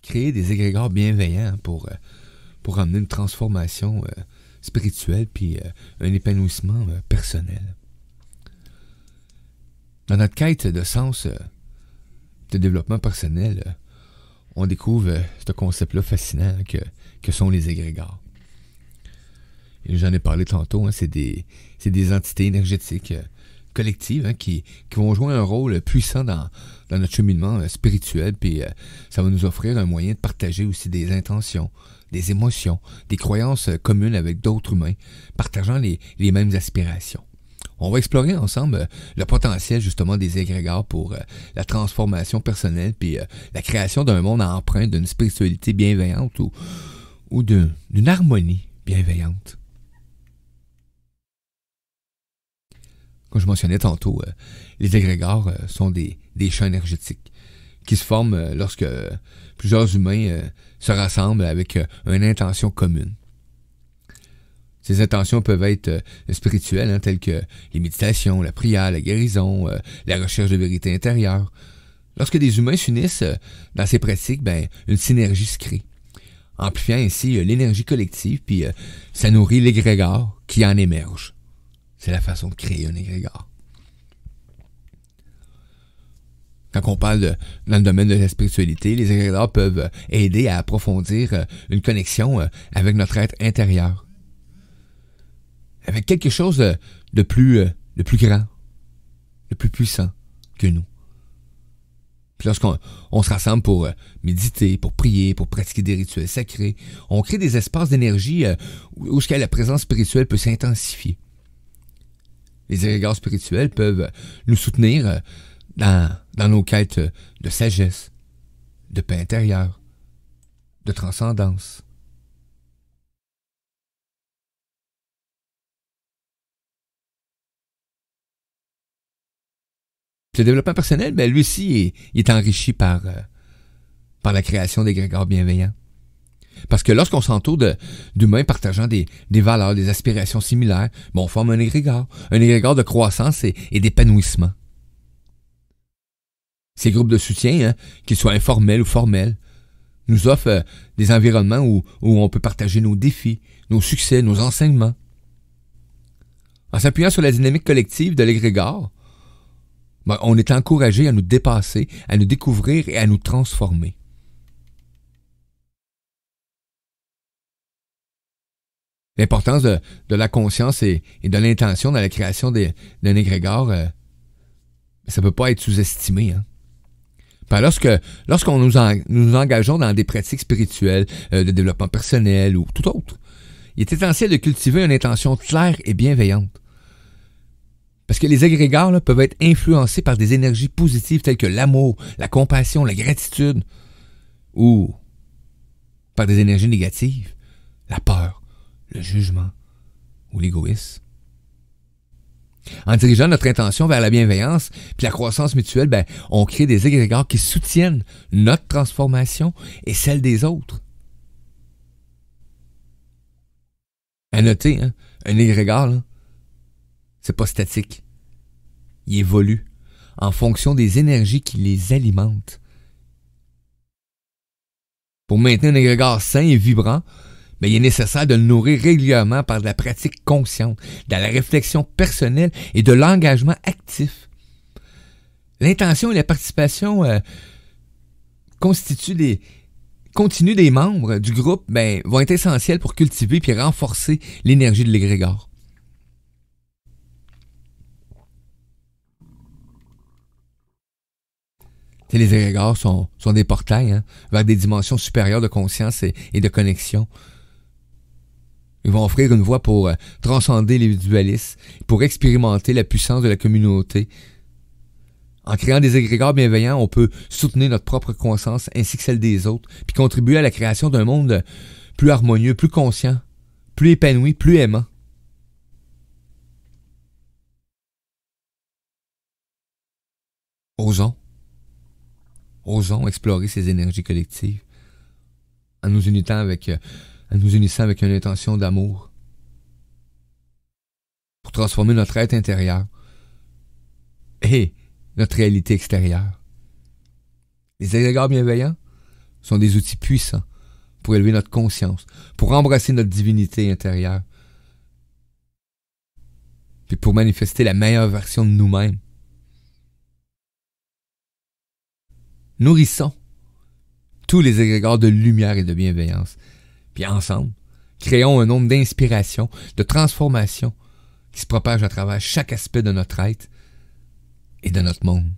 créer des égrégores bienveillants pour amener une transformation spirituelle puis un épanouissement personnel. Dans notre quête de sens de développement personnel, on découvre ce concept-là fascinant que sont les égrégores. Et j'en ai parlé tantôt, c'est des entités énergétiques collectives qui vont jouer un rôle puissant dans notre cheminement spirituel, puis ça va nous offrir un moyen de partager aussi des intentions, des émotions, des croyances communes avec d'autres humains, partageant les mêmes aspirations. On va explorer ensemble le potentiel justement des égrégores pour la transformation personnelle puis la création d'un monde empreint d'une spiritualité bienveillante ou d'une harmonie bienveillante. Comme je mentionnais tantôt, les égrégores sont des champs énergétiques qui se forment lorsque plusieurs humains se rassemblent avec une intention commune. Ces intentions peuvent être spirituelles, telles que les méditations, la prière, la guérison, la recherche de vérité intérieure. Lorsque des humains s'unissent dans ces pratiques, une synergie se crée, amplifiant ainsi l'énergie collective, puis ça nourrit l'égrégore qui en émerge. C'est la façon de créer un égrégore. Quand on parle dans le domaine de la spiritualité, les égrégores peuvent aider à approfondir une connexion avec notre être intérieur, avec quelque chose de plus grand, de plus puissant que nous. Puis lorsqu'on se rassemble pour méditer, pour prier, pour pratiquer des rituels sacrés, on crée des espaces d'énergie où la présence spirituelle peut s'intensifier. Les égrégores spirituels peuvent nous soutenir dans nos quêtes de sagesse, de paix intérieure, de transcendance. Le développement personnel, lui aussi, il est enrichi par la création d'égrégores bienveillants. Parce que lorsqu'on s'entoure d'humains partageant des valeurs, des aspirations similaires, on forme un égrégore de croissance et d'épanouissement. Ces groupes de soutien, qu'ils soient informels ou formels, nous offrent des environnements où on peut partager nos défis, nos succès, nos enseignements. En s'appuyant sur la dynamique collective de l'égrégore, on est encouragé à nous dépasser, à nous découvrir et à nous transformer. L'importance de la conscience et de l'intention dans la création d'un égrégore, ça ne peut pas être sous-estimé. Lorsqu'on nous engageons dans des pratiques spirituelles, de développement personnel ou tout autre, il est essentiel de cultiver une intention claire et bienveillante. Parce que les égrégores peuvent être influencés par des énergies positives telles que l'amour, la compassion, la gratitude, ou par des énergies négatives, la peur, le jugement ou l'égoïsme. En dirigeant notre intention vers la bienveillance puis la croissance mutuelle, on crée des égrégores qui soutiennent notre transformation et celle des autres. À noter, un égrégore, c'est pas statique. Il évolue en fonction des énergies qui les alimentent. Pour maintenir un égrégore sain et vibrant, il est nécessaire de le nourrir régulièrement par de la pratique consciente, de la réflexion personnelle et de l'engagement actif. L'intention et la participation continue des membres du groupe vont être essentielles pour cultiver et renforcer l'énergie de l'égrégore. Les égrégores sont des portails vers des dimensions supérieures de conscience et de connexion. Ils vont offrir une voie pour transcender l'individualisme, pour expérimenter la puissance de la communauté. En créant des égrégores bienveillants, on peut soutenir notre propre croissance ainsi que celle des autres, puis contribuer à la création d'un monde plus harmonieux, plus conscient, plus épanoui, plus aimant. Osons explorer ces énergies collectives en nous unissant avec une intention d'amour pour transformer notre être intérieur et notre réalité extérieure. Les égrégores bienveillants sont des outils puissants pour élever notre conscience, pour embrasser notre divinité intérieure, puis pour manifester la meilleure version de nous-mêmes. Nourrissons tous les égrégores de lumière et de bienveillance, puis ensemble, créons un nombre d'inspiration, de transformation qui se propage à travers chaque aspect de notre être et de notre monde.